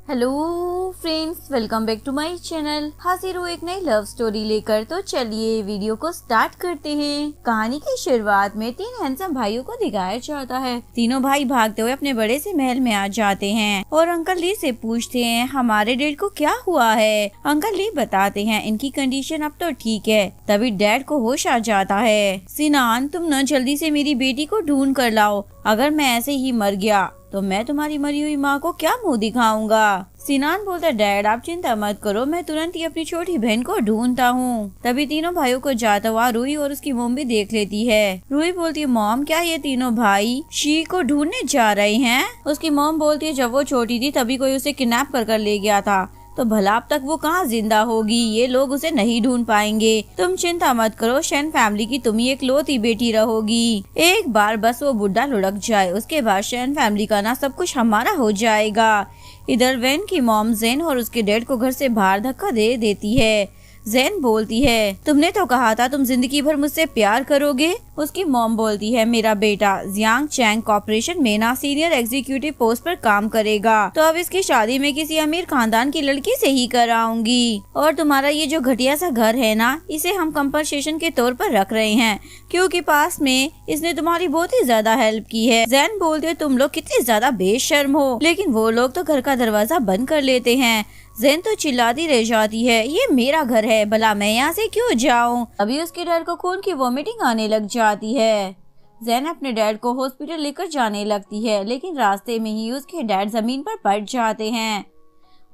Hello friends, welcome back to my channel. हाजिर हूँ एक नई लव स्टोरी लेकर। तो चलिए वीडियो को स्टार्ट करते हैं। कहानी की शुरुआत में 3 हैंडसम भाइयों को दिखाया जाता है। तीनों भाई भागते हुए अपने बड़े से महल में आ जाते हैं और अंकल ली से पूछते हैं हमारे डैड को क्या हुआ है। अंकल ली बताते हैं इनकी कंडीशन अब तो ठीक है। तभी डैड को होश आ जाता है। सिनान, तुम न जल्दी से मेरी बेटी को ढूंढ कर लाओ। अगर मैं ऐसे ही मर गया तो मैं तुम्हारी मरी हुई माँ को क्या मुंह दिखाऊंगा। सिनान बोलता, डैड आप चिंता मत करो, मैं तुरंत ही अपनी छोटी बहन को ढूंढता हूँ। तभी तीनों भाइयों को जाता हुआ रूही और उसकी मॉम भी देख लेती है। रूही बोलती है, मॉम क्या ये तीनों भाई शी को ढूंढने जा रहे हैं? उसकी मॉम बोलती है, जब वो छोटी थी तभी कोई उसे किडनैप कर ले गया था, तो भला अब तक वो कहाँ जिंदा होगी। ये लोग उसे नहीं ढूंढ पाएंगे। तुम चिंता मत करो, शैन फैमिली की तुम ही एक लौती बेटी रहोगी। एक बार बस वो बुढ़ा लुढ़क जाए, उसके बाद शैन फैमिली का ना सब कुछ हमारा हो जाएगा। इधर वैन की मॉम जेन और उसके डैड को घर से बाहर धक्का दे देती है। जेन बोलती है, तुमने तो कहा था तुम जिंदगी भर मुझसे प्यार करोगे। उसकी मॉम बोलती है, मेरा बेटा जियांग चैंग कॉर्पोरेशन में ना सीनियर एग्जीक्यूटिव पोस्ट पर काम करेगा, तो अब इसकी शादी में किसी अमीर खानदान की लड़की से ही कराऊंगी। और तुम्हारा ये जो घटिया सा घर है ना, इसे हम कंपनसेशन के तौर पर रख रहे हैं, क्योंकि पास में इसने तुम्हारी बहुत ही ज्यादा हेल्प की है। जैन बोलते है, तुम लोग कितने ज्यादा बेशर्म हो, लेकिन वो लोग तो घर का दरवाजा बंद कर लेते हैं। जैन तो चिल्लाती रह जाती है, ये मेरा घर है, भला मैं यहाँ से क्यों जाऊँ। अभी उसके डैड को खून की वॉमिटिंग आने लग जाती है। जैन अपने डैड को हॉस्पिटल लेकर जाने लगती है, लेकिन रास्ते में ही उसके डैड जमीन पर पड़ जाते हैं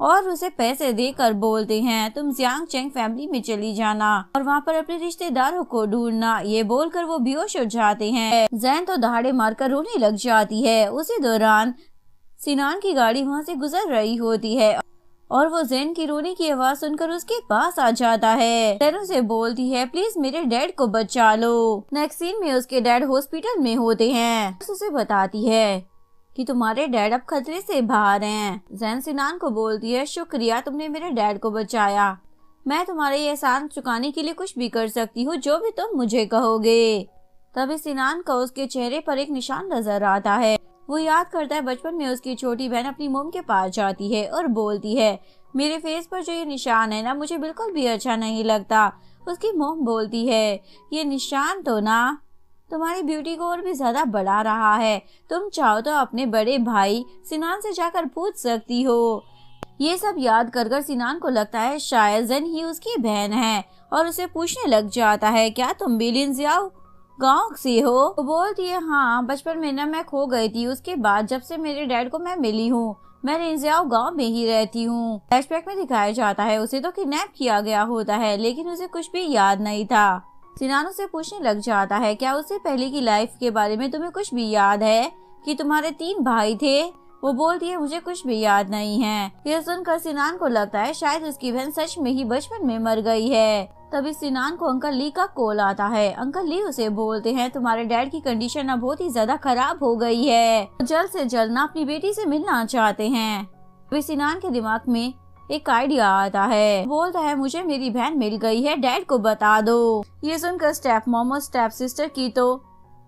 और उसे पैसे देकर बोलते हैं, तुम जियांग चैंग फैमिली में चली जाना और वहाँ पर अपने रिश्तेदारों को ढूंढना। ये बोलकर वो बेहोश हो जाते हैं। जैन तो दहाड़े मारकर रोने लग जाती है। उसी दौरान सिनान की गाड़ी वहाँ से गुजर रही होती है और वो जैन की रोने की आवाज सुनकर उसके पास आ जाता है। जैन उसे बोलती है, प्लीज मेरे डैड को बचा लो। नेक्स्ट सीन में उसके डैड हॉस्पिटल में होते हैं। उसे बताती है कि तुम्हारे डैड अब खतरे से बाहर हैं। जैन सिनान को बोलती है, शुक्रिया तुमने मेरे डैड को बचाया। मैं तुम्हारे ये एहसान चुकाने के लिए कुछ भी कर सकती हूँ, जो भी तुम मुझे कहोगे। तभी सिनान का उसके चेहरे पर एक निशान नजर आता है। वो याद करता है बचपन में उसकी छोटी बहन अपनी मोम के पास जाती है और बोलती है, मेरे फेस पर जो ये निशान है ना, मुझे बिल्कुल भी अच्छा नहीं लगता। उसकी मोम बोलती है, ये निशान तो ना तुम्हारी ब्यूटी को और भी ज्यादा बढ़ा रहा है। तुम चाहो तो अपने बड़े भाई सिनान से जाकर पूछ सकती हो। ये सब याद कर सिनान को लगता है शायद जैन ही उसकी बहन है और उसे पूछने लग जाता है, क्या तुम भी लिन जियाओ गाँव से हो? तो बोलती है, हाँ बचपन में ना मैं खो गई थी, उसके बाद जब से मेरे डैड को मैं मिली हूँ, मैं रिंजियाओ गांव में ही रहती हूँ। फ्लैशबैक में दिखाया जाता है उसे तो किडनैप किया गया होता है, लेकिन उसे कुछ भी याद नहीं था। सिनान उसे पूछने लग जाता है, क्या उससे पहले की लाइफ के बारे में तुम्हें कुछ भी याद है कि तुम्हारे 3 भाई थे? वो बोलती है, मुझे कुछ भी याद नहीं है। यह सुनकर सिनान को लगता है शायद उसकी बहन सच में ही बचपन में मर गई है। तभी सिनान को अंकल ली का कॉल आता है। अंकल ली उसे बोलते हैं, तुम्हारे डैड की कंडीशन अब बहुत ही ज्यादा खराब हो गई है, जल्द से जल्द ना अपनी बेटी से मिलना चाहते हैं। तभी सिनान के दिमाग में एक आइडिया आता है। बोलता है, मुझे मेरी बहन मिल गई है, डैड को बता दो। ये सुनकर स्टेप मॉम और स्टेप सिस्टर की तो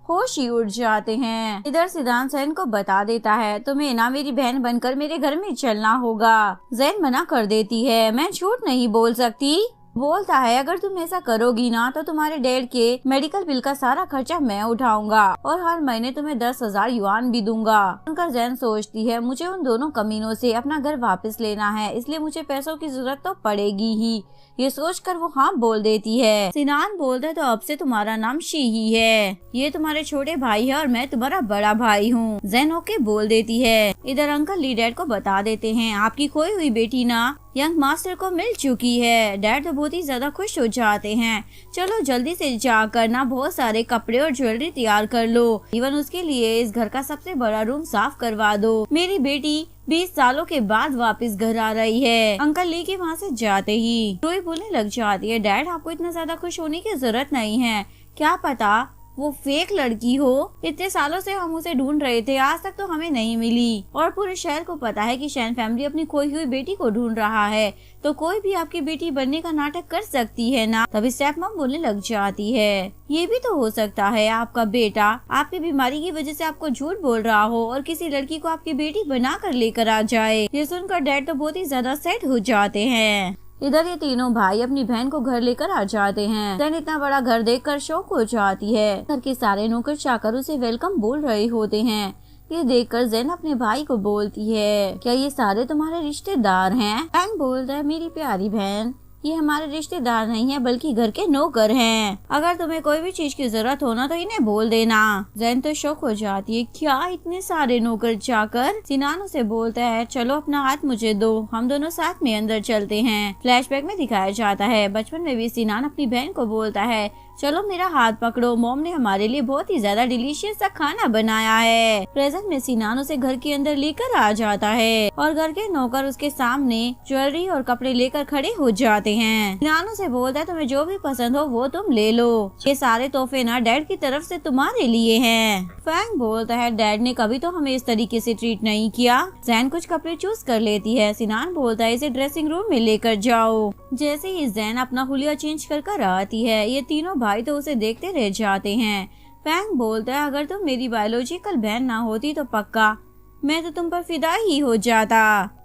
होश ही उड़ जाते हैं। इधर सिद्धांत जैन को बता देता है, तुम्हें ना मेरी बहन बनकर मेरे घर में चलना होगा। जैन मना कर देती है, मैं झूठ नहीं बोल सकती। बोलता है, अगर तुम ऐसा करोगी ना तो तुम्हारे डैड के मेडिकल बिल का सारा खर्चा मैं उठाऊंगा और हर महीने तुम्हें 10,000 युआन भी दूंगा। उनका जैन सोचती है, मुझे उन दोनों कमीनों से अपना घर वापस लेना है, इसलिए मुझे पैसों की जरूरत तो पड़ेगी ही। ये सोचकर वो हाँ बोल देती है। सिनान बोलता है, तो अब से तुम्हारा नाम शी ही है, ये तुम्हारे छोटे भाई है और मैं तुम्हारा बड़ा भाई हूँ। जैन ओके बोल देती है। इधर अंकल ली डैड को बता देते हैं, आपकी खोई हुई बेटी ना यंग मास्टर को मिल चुकी है। डैड तो बहुत ही ज्यादा खुश हो जाते हैं। चलो जल्दी से जाकर ना बहुत सारे कपड़े और ज्वेलरी तैयार कर लो, इवन उसके लिए इस घर का सबसे बड़ा रूम साफ करवा दो। मेरी बेटी 20 सालों के बाद वापस घर आ रही है। अंकल ली के वहाँ से जाते ही रोई बोलने लग जाती है, डैड आपको इतना ज्यादा खुश होने की जरूरत नहीं है, क्या पता वो फेक लड़की हो। इतने सालों से हम उसे ढूंढ रहे थे, आज तक तो हमें नहीं मिली। और पूरे शहर को पता है कि शैन फैमिली अपनी खोई हुई बेटी को ढूंढ रहा है, तो कोई भी आपकी बेटी बनने का नाटक कर सकती है ना। तभी स्टेप मॉम बोलने लग जाती है, ये भी तो हो सकता है आपका बेटा आपकी बीमारी की वजह से आपको झूठ बोल रहा हो और किसी लड़की को आपकी बेटी बना कर लेकर आ जाए। ये सुनकर डैड तो बहुत ही ज्यादा सेट हो जाते हैं। इधर ये तीनों भाई अपनी बहन को घर लेकर आ जाते हैं। जैन इतना बड़ा घर देखकर शौक हो जाती है। घर के सारे नौकर चाकर उसे वेलकम बोल रहे होते हैं। ये देखकर जैन अपने भाई को बोलती है, क्या ये सारे तुम्हारे रिश्तेदार हैं? फैंग बोलता है, मेरी प्यारी बहन, ये हमारे रिश्तेदार नहीं है बल्कि घर के नौकर हैं। अगर तुम्हें कोई भी चीज की जरूरत हो ना तो इन्हें बोल देना। जैन तो शौक हो जाती है, क्या इतने सारे नौकर चाकर? सिनान उसे बोलता है, चलो अपना हाथ मुझे दो, हम दोनों साथ में अंदर चलते हैं। फ्लैशबैक में दिखाया जाता है बचपन में भी सिनान अपनी बहन को बोलता है, चलो मेरा हाथ पकड़ो, मॉम ने हमारे लिए बहुत ही ज्यादा डिलीशियस सा खाना बनाया है। प्रेजेंट में सिनान उसे घर के अंदर लेकर आ जाता है और घर के नौकर उसके सामने ज्वेलरी और कपड़े लेकर खड़े हो जाते हैं। सिनान उसे बोलता है, तुम्हें जो भी पसंद हो वो तुम ले लो, ये सारे तोहफे ना डैड की तरफ से तुम्हारे लिए हैं। फैंग बोलता है, डैड ने कभी तो हमें इस तरीके से ट्रीट नहीं किया। जैन कुछ कपड़े चूज कर लेती है। सिनान बोलता है, इसे ड्रेसिंग रूम में लेकर जाओ। जैसे ही जैन अपना हुलिया चेंज कर आती है, ये तीनों भाई तो उसे देखते रह जाते हैं। फैंग बोलता है, अगर तुम मेरी बायोलॉजिकल बहन ना होती तो पक्का मैं तो तुम पर फिदा ही हो जाता।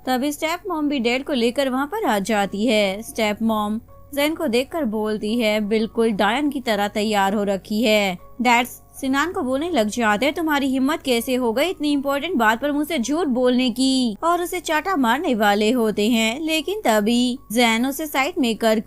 तभी स्टेप मॉम भी डैड को लेकर वहाँ पर आ जाती है। स्टेप मॉम जैन को देखकर बोलती है, बिल्कुल डायन की तरह तैयार हो रखी है। डैड सिनान को बोलने लग जाते हैं, तुम्हारी हिम्मत कैसे हो गई इतनी इम्पोर्टेंट बात पर मुझसे झूठ बोलने की, और उसे चाटा मारने वाले होते हैं। लेकिन तभी जैन उसे साइड में कर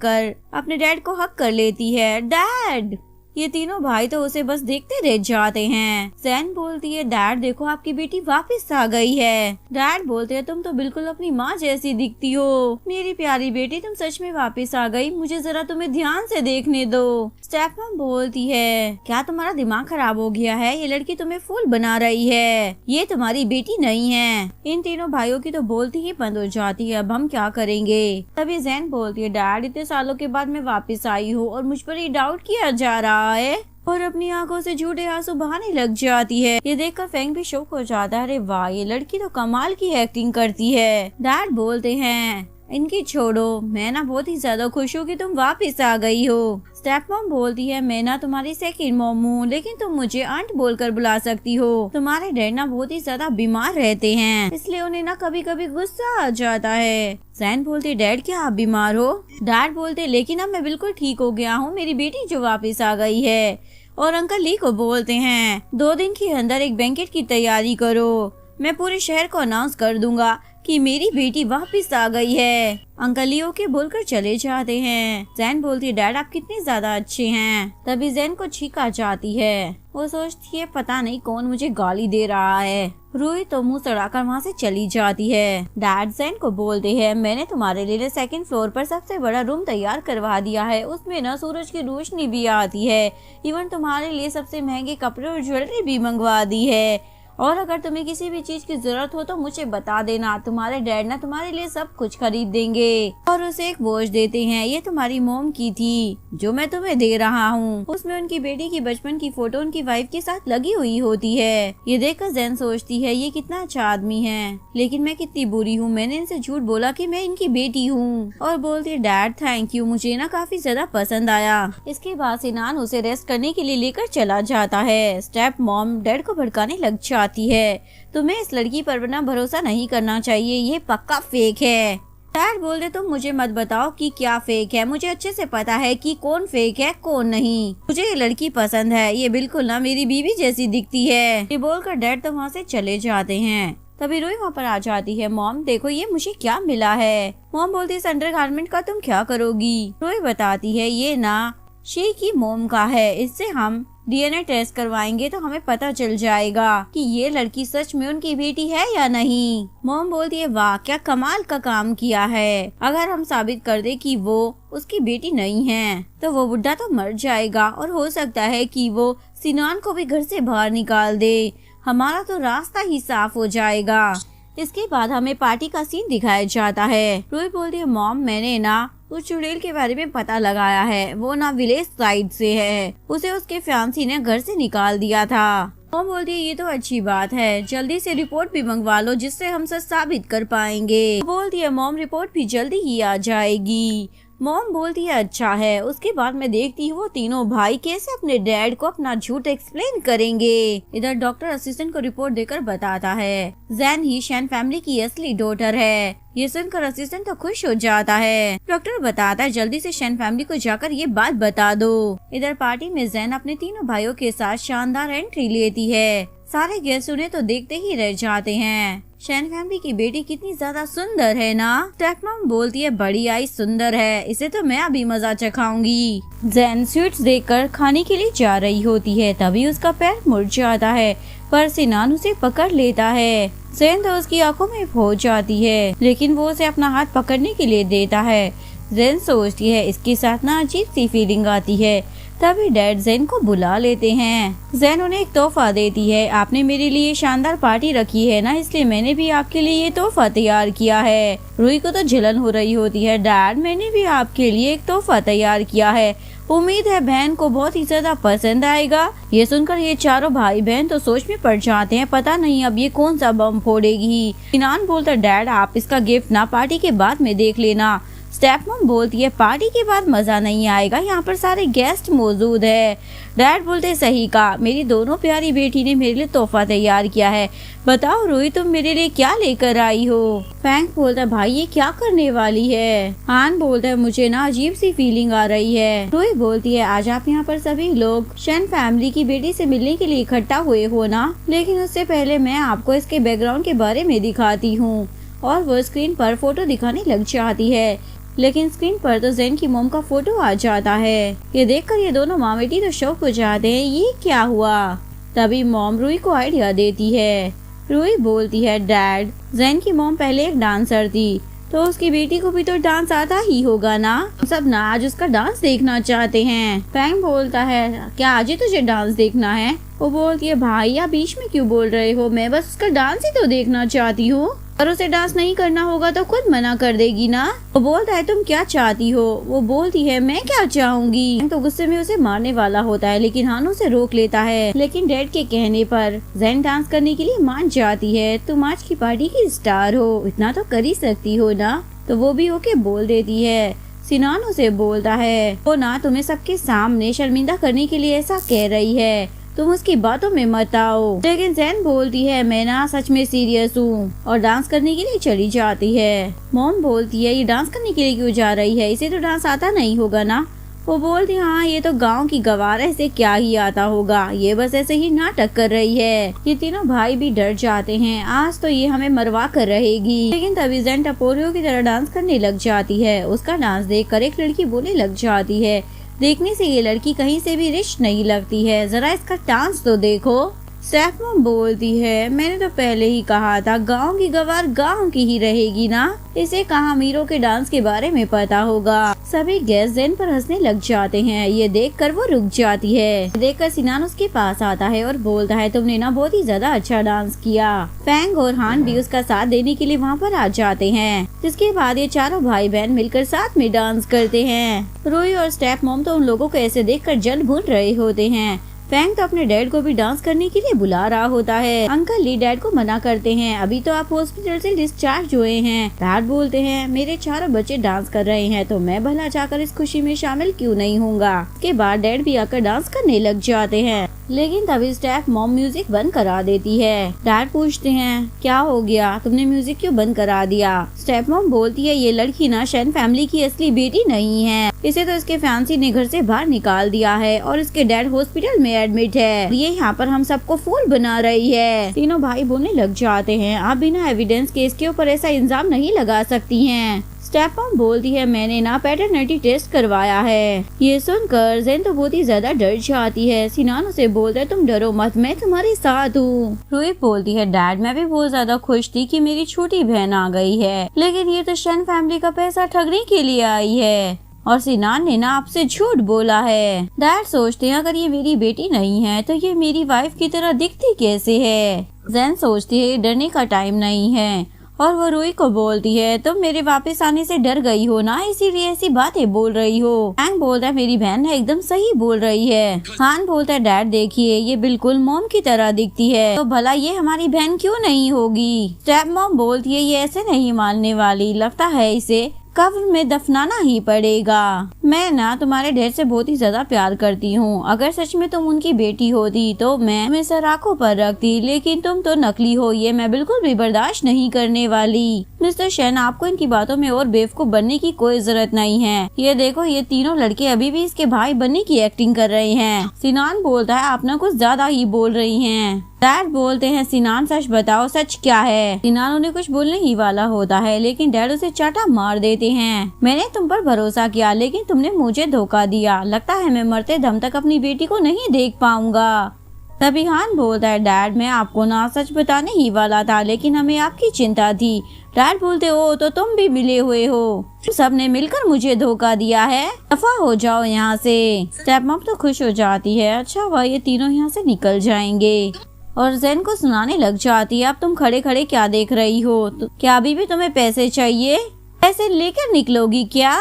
अपने डैड को हक कर लेती है। डैड! ये तीनों भाई तो उसे बस देखते रह जाते हैं। जैन बोलती है, डैड देखो आपकी बेटी वापस आ गई है। डैड बोलते हैं, तुम तो बिल्कुल अपनी माँ जैसी दिखती हो। मेरी प्यारी बेटी तुम सच में वापस आ गई, मुझे जरा तुम्हें ध्यान से देखने दो। स्टेप मॉम बोलती है, क्या तुम्हारा दिमाग खराब हो गया है? ये लड़की तुम्हें फूल बना रही है, ये तुम्हारी बेटी नहीं है। इन तीनों भाइयों की तो बोलती ही बंद हो जाती है, अब हम क्या करेंगे? तभी जैन बोलती है, डैड इतने सालों के बाद मैं वापस आई हूँ और मुझ पर ही डाउट किया जा रहा है, और अपनी आंखों से झूठे आंसू बहाने लग जाती है। ये देखकर फैंग भी शौक हो जाता है, अरे वाह ये लड़की तो कमाल की एक्टिंग करती है। डैड बोलते हैं, इनकी छोड़ो, मैं ना बहुत ही ज्यादा खुश हूँ कि तुम वापस आ गई हो। स्टेप मॉम बोलती है, मैं ना तुम्हारी सेकंड मॉम हूँ, लेकिन तुम मुझे आंट बोलकर बुला सकती हो। तुम्हारे डैड ना बहुत ही ज्यादा बीमार रहते हैं, इसलिए उन्हें ना कभी कभी गुस्सा आ जाता है। जैन बोलती, डैड क्या आप बीमार हो? डैड बोलते, लेकिन अब मैं बिल्कुल ठीक हो गया हूँ, मेरी बेटी जो वापस आ गई है। और अंकल ली को बोलते हैं, 2 दिन के अंदर एक बैंकेट की तैयारी करो, मैं पूरे शहर को अनाउंस कर दूंगा कि मेरी बेटी वापस आ गई है। अंकल लियो के बोलकर चले जाते हैं। जैन बोलती है, डैड आप कितने ज्यादा अच्छे हैं। तभी जैन को छींक आ जाती है। वो सोचती है, पता नहीं कौन मुझे गाली दे रहा है। रूही तो मुंह सड़ाकर वहाँ से चली जाती है। डैड जैन को बोलते हैं, मैंने तुम्हारे लिए 2nd फ्लोर पर सबसे बड़ा रूम तैयार करवा दिया है, उसमें ना सूरज की रोशनी भी आती है, इवन तुम्हारे लिए सबसे महंगे कपड़े और ज्वेलरी भी मंगवा दी है, और अगर तुम्हें किसी भी चीज की जरूरत हो तो मुझे बता देना, तुम्हारे डैड ना तुम्हारे लिए सब कुछ खरीद देंगे। और उसे एक वॉच देते हैं, ये तुम्हारी मॉम की थी जो मैं तुम्हें दे रहा हूँ। उसमें उनकी बेटी की बचपन की फोटो उनकी वाइफ के साथ लगी हुई होती है। ये देखकर जैन सोचती है, ये कितना अच्छा आदमी है, लेकिन मैं कितनी बुरी हूँ, मैंने इनसे झूठ बोला कि मैं इनकी बेटी हूँ। और बोलती है, डैड थैंक यू, मुझे ना काफी ज्यादा पसंद आया। इसके बाद सिनान उसे रेस्ट करने के लिए लेकर चला जाता है। स्टेप मॉम डैड को भड़काने लग जाती है, तुम्हें इस लड़की पर ना भरोसा नहीं करना चाहिए, ये पक्का फेक है। डैड बोलते, तुम मुझे मत बताओ कि क्या फेक है, मुझे अच्छे से पता है कि कौन फेक है कौन नहीं। मुझे ये लड़की पसंद है, ये बिल्कुल ना मेरी बीवी जैसी दिखती है। ये बोलकर डैड तो वहाँ से चले जाते हैं। तभी रूही वहाँ पर आ जाती है। मॉम देखो ये मुझे क्या मिला है। मॉम बोलती है, इस अंडरगारमेंट का तुम क्या करोगी? रूही बताती है, ये ना शी की मोम का है, इससे हम DNA टेस्ट करवाएंगे तो हमें पता चल जाएगा कि ये लड़की सच में उनकी बेटी है या नहीं। मॉम बोलती है, वाह क्या कमाल का काम किया है, अगर हम साबित कर दे कि वो उसकी बेटी नहीं है तो वो बुढ़ा तो मर जाएगा, और हो सकता है कि वो सिनान को भी घर से बाहर निकाल दे, हमारा तो रास्ता ही साफ हो जाएगा। इसके बाद हमें पार्टी का सीन दिखाया जाता है। रूही बोलती है, मॉम मैंने ना उस चुड़ैल के बारे में पता लगाया है, वो ना विलेज साइड से है, उसे उसके फियांसी ने घर से निकाल दिया था। मॉम बोलती है ये तो अच्छी बात है, जल्दी से रिपोर्ट भी मंगवा लो जिससे हम सच साबित कर पाएंगे। बोलती है मॉम रिपोर्ट भी जल्दी ही आ जाएगी। मॉम बोलती है अच्छा है। उसके बाद मैं देखती हूँ वो तीनों भाई कैसे अपने डैड को अपना झूठ एक्सप्लेन करेंगे। इधर डॉक्टर असिस्टेंट को रिपोर्ट देकर बताता है जैन ही शैन फैमिली की असली डॉटर है। ये सुनकर असिस्टेंट तो खुश हो जाता है। डॉक्टर बताता है जल्दी से शैन फैमिली को जाकर ये बात बता दो। इधर पार्टी में जैन अपने तीनों भाइयों के साथ शानदार एंट्री लेती है। सारे गेस्ट उन्हें तो देखते ही रह जाते हैं। शैन फैमिली की बेटी कितनी ज्यादा सुंदर है ना। स्टेपमॉम बोलती है बड़ी आई सुंदर है, इसे तो मैं अभी मजा चखाऊंगी। जैन स्वीट्स देखकर खाने के लिए जा रही होती है, तभी उसका पैर मुड़ जाता है, पर सिनान उसे पकड़ लेता है। जैन तो उसकी आंखों में खो जाती है, लेकिन वो उसे अपना हाथ पकड़ने के लिए देता है। जैन सोचती है इसके साथ ना अजीब सी फीलिंग आती है। तभी डैड जैन को बुला लेते हैं। जैन उन्हें एक तोहफा देती है। आपने मेरे लिए शानदार पार्टी रखी है ना, इसलिए मैंने भी आपके लिए ये तोहफा तैयार किया है। रूही को तो जलन हो रही होती है। डैड मैंने भी आपके लिए एक तोहफा तैयार किया है, उम्मीद है बहन को बहुत ही ज्यादा पसंद आएगा। ये सुनकर ये चारों भाई बहन तो सोच में पड़ जाते हैं, पता नहीं अब ये कौन सा बम फोड़ेगी। सिनान बोलता डैड आप इसका गिफ्ट ना पार्टी के बाद में देख लेना। स्टेपमॉम बोलती है पार्टी के बाद मजा नहीं आएगा, यहाँ पर सारे गेस्ट मौजूद है। डैड बोलते सही कहा, मेरी दोनों प्यारी बेटी ने मेरे लिए तोहफा तैयार किया है। बताओ रूही तुम मेरे लिए क्या लेकर आई हो। फैंक बोलता भाई ये क्या करने वाली है। हान बोलता है मुझे ना अजीब सी फीलिंग आ रही है। रूही बोलती है आज आप यहाँ पर सभी लोग शैन फैमिली की बेटी से मिलने के लिए इकट्ठा हुए हो ना, लेकिन उससे पहले मैं आपको इसके बैकग्राउंड के बारे में दिखाती हूँ। और वो स्क्रीन पर फोटो दिखाने लग जाती है, लेकिन स्क्रीन पर तो जैन की मॉम का फोटो आ जाता है। ये देखकर ये दोनों माँ बेटी तो शौक हो जाते हैं, ये क्या हुआ। तभी मॉम रूही को आइडिया देती है। रूही बोलती है डैड जैन की मॉम पहले एक डांसर थी, तो उसकी बेटी को भी तो डांस आता ही होगा ना, सब ना आज उसका डांस देखना चाहते हैं। फैंग बोलता है क्या आज ही तुझे डांस देखना है। वो बोलती है भाई आप बीच में क्यों बोल रहे हो, मैं बस उसका डांस ही तो देखना चाहती हूँ, और उसे डांस नहीं करना होगा तो खुद मना कर देगी ना। वो बोलता है तुम क्या चाहती हो। वो बोलती है मैं क्या चाहूंगी। तो गुस्से में उसे मारने वाला होता है, लेकिन हान उसे रोक लेता है। लेकिन डैड के कहने पर जैन डांस करने के लिए मान जाती है। तुम आज की पार्टी की स्टार हो, इतना तो कर ही सकती हो ना। तो वो भी ओके बोल देती है। सिनान उसे बोलता है वो ना तुम्हें सबके सामने शर्मिंदा करने के लिए ऐसा कह रही है, तुम उसकी बातों में मत आओ। लेकिन जैन बोलती है मैं ना सच में सीरियस हूँ, और डांस करने के लिए चली जाती है। मॉम बोलती है ये डांस करने के लिए क्यों जा रही है, इसे तो डांस आता नहीं होगा ना। वो बोलती है हाँ ये तो गांव की गवार है, इसे क्या ही आता होगा, ये बस ऐसे ही नाटक कर रही है। ये तीनों भाई भी डर जाते हैं, आज तो ये हमें मरवा कर रहेगी। लेकिन तभी जैन टपोरियों की तरह डांस करने लग जाती है। उसका डांस देखकर एक लड़की बोलने लग जाती है देखने से ये लड़की कहीं से भी रिच नहीं लगती है, जरा इसका डांस तो देखो। स्टेपमॉम बोलती है मैंने तो पहले ही कहा था गांव की गवार गांव की ही रहेगी ना, इसे कहाँ अमीरों के डांस के बारे में पता होगा। सभी गेस्ट जैन पर हंसने लग जाते हैं। ये देखकर वो रुक जाती है। देखकर सिनान उसके पास आता है और बोलता है तुमने ना बहुत ही ज्यादा अच्छा डांस किया। फैंग और हान भी उसका साथ देने के लिए वहाँ पर आ जाते हैं, जिसके बाद ये चारों भाई बहन मिलकर साथ में डांस करते हैं। रूही और स्टेपमॉम तो उन लोगों को ऐसे देखकर जल भून रहे होते हैं। फैंग तो अपने डैड को भी डांस करने के लिए बुला रहा होता है। अंकल ली डैड को मना करते हैं, अभी तो आप हॉस्पिटल से डिस्चार्ज हुए हैं। डैड बोलते हैं मेरे चारों बच्चे डांस कर रहे हैं तो मैं भला जाकर इस खुशी में शामिल क्यों नहीं होऊंगा। उसके बाद डैड भी आकर डांस करने लग जाते हैं, लेकिन तभी स्टेप मॉम म्यूजिक बंद करा देती है। डैड पूछते हैं क्या हो गया, तुमने म्यूजिक क्यों बंद करा दिया। स्टेप मॉम बोलती है ये लड़की ना शैन फैमिली की असली बेटी नहीं है, इसे तो इसके फैंसी ने घर से बाहर निकाल दिया है और इसके डैड हॉस्पिटल में एडमिट है। ये यहाँ पर हम सबको फूल बना रही है। तीनों भाई बोलने लग जाते हैं आप बिना एविडेंस के इसके ऊपर ऐसा इल्जाम नहीं लगा सकती हैं। स्टेपमॉम बोलती है मैंने ना पैटर्निटी टेस्ट करवाया है। ये सुनकर जैन तो बहुत ही ज्यादा डर जाती है। सिनान उसे बोलता है तुम डरो मत, मैं तुम्हारे साथ हूँ। रूही बोलती है डैड मैं भी बहुत ज्यादा खुश थी कि मेरी छोटी बहन आ गई है, लेकिन ये तो शैन फैमिली का पैसा ठगने के लिए आई है और सिनान ने ना आपसे झूठ बोला है। डैड सोचते हैं अगर ये मेरी बेटी नहीं है तो ये मेरी वाइफ की तरह दिखती कैसे है। जैन सोचती है डरने का टाइम नहीं है और वो रूही को बोलती है तुम मेरे वापस आने से डर गई हो ना, इसीलिए ऐसी बातें बोल रही हो। हैंक बोलता है मेरी बहन है एकदम सही बोल रही है। हान बोलता है डैड देखिए ये बिल्कुल मॉम की तरह दिखती है, तो भला ये हमारी बहन क्यों नहीं होगी। स्टेप मॉम बोलती है ये ऐसे नहीं मानने वाली, लगता है इसे कब्र में दफनाना ही पड़ेगा। मैं ना तुम्हारे डैड से बहुत ही ज्यादा प्यार करती हूँ, अगर सच में तुम उनकी बेटी होती तो मैं तुम्हें सर आंखों पर रखती, लेकिन तुम तो नकली हो, ये मैं बिल्कुल भी बर्दाश्त नहीं करने वाली। मिस्टर शेन आपको इनकी बातों में और बेवकूफ बनने की कोई जरूरत नहीं है। ये देखो ये तीनों लड़के अभी भी इसके भाई बनने की एक्टिंग कर रहे हैं। सिनान बोलता है आप ना कुछ ज्यादा ही बोल रही हैं। डैड बोलते हैं सिनान सच बताओ सच क्या है। सिनान उन्हें कुछ बोलने ही वाला होता है, लेकिन डैड उसे चाटा मार देते हैं। मैंने तुम पर भरोसा किया लेकिन तुमने मुझे धोखा दिया, लगता है मैं मरते दम तक अपनी बेटी को नहीं देख पाऊंगा। तभी हान बोलता है डैड मैं आपको ना सच बताने ही वाला था, लेकिन हमें आपकी चिंता थी। डैड बोलते हो तो तुम भी मिले हुए हो, सबने मिलकर मुझे धोखा दिया है, दफा हो जाओ यहाँ से। स्टेप मॉम तो खुश हो जाती है, अच्छा वह ये तीनों यहाँ से निकल जाएंगे। और ज़ेन को सुनाने लग जाती है अब तुम खड़े खड़े क्या देख रही हो, तो क्या अभी भी तुम्हें पैसे चाहिए, पैसे लेकर निकलोगी क्या।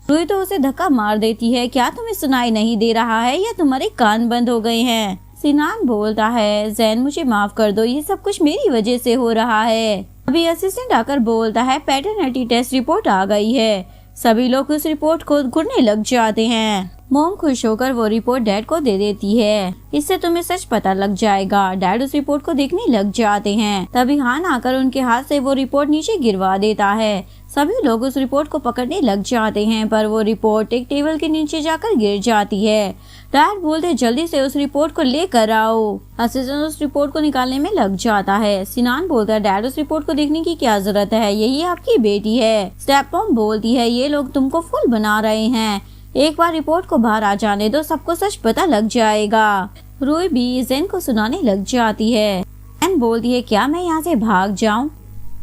रूही तो उसे धक्का मार देती है, क्या तुम्हें सुनाई नहीं दे रहा है या तुम्हारे कान बंद हो गए हैं। सिनान बोलता है ज़ेन मुझे माफ कर दो, ये सब कुछ मेरी वजह से हो रहा है। अभी असिस्टेंट आकर बोलता है पैटर्निटी टेस्ट रिपोर्ट आ गई है। सभी लोग उस रिपोर्ट को ढूंढने लग जाते हैं। मॉम खुश होकर वो रिपोर्ट डैड को दे देती है, इससे तुम्हें सच पता लग जाएगा। डैड उस रिपोर्ट को देखने लग जाते हैं। तभी हान आकर उनके हाथ से वो रिपोर्ट नीचे गिरवा देता है। सभी लोग उस रिपोर्ट को पकड़ने लग जाते हैं, पर वो रिपोर्ट एक टेबल के नीचे जाकर गिर जाती है। डैड बोलते जल्दी से उस रिपोर्ट को लेकर आओ। असिस्टेंट उस रिपोर्ट को निकालने में लग जाता है। सिनान बोलता है डैड उस रिपोर्ट को देखने की क्या जरूरत है, यही आपकी बेटी है। स्टेप मॉम बोलती है ये लोग तुमको फूल बना रहे हैं, एक बार रिपोर्ट को बाहर आ जाने दो, सबको सच पता लग जाएगा। रूही भी ज़ेन को सुनाने लग जाती है। ज़ेन बोलती है क्या मैं यहाँ से भाग जाऊँ।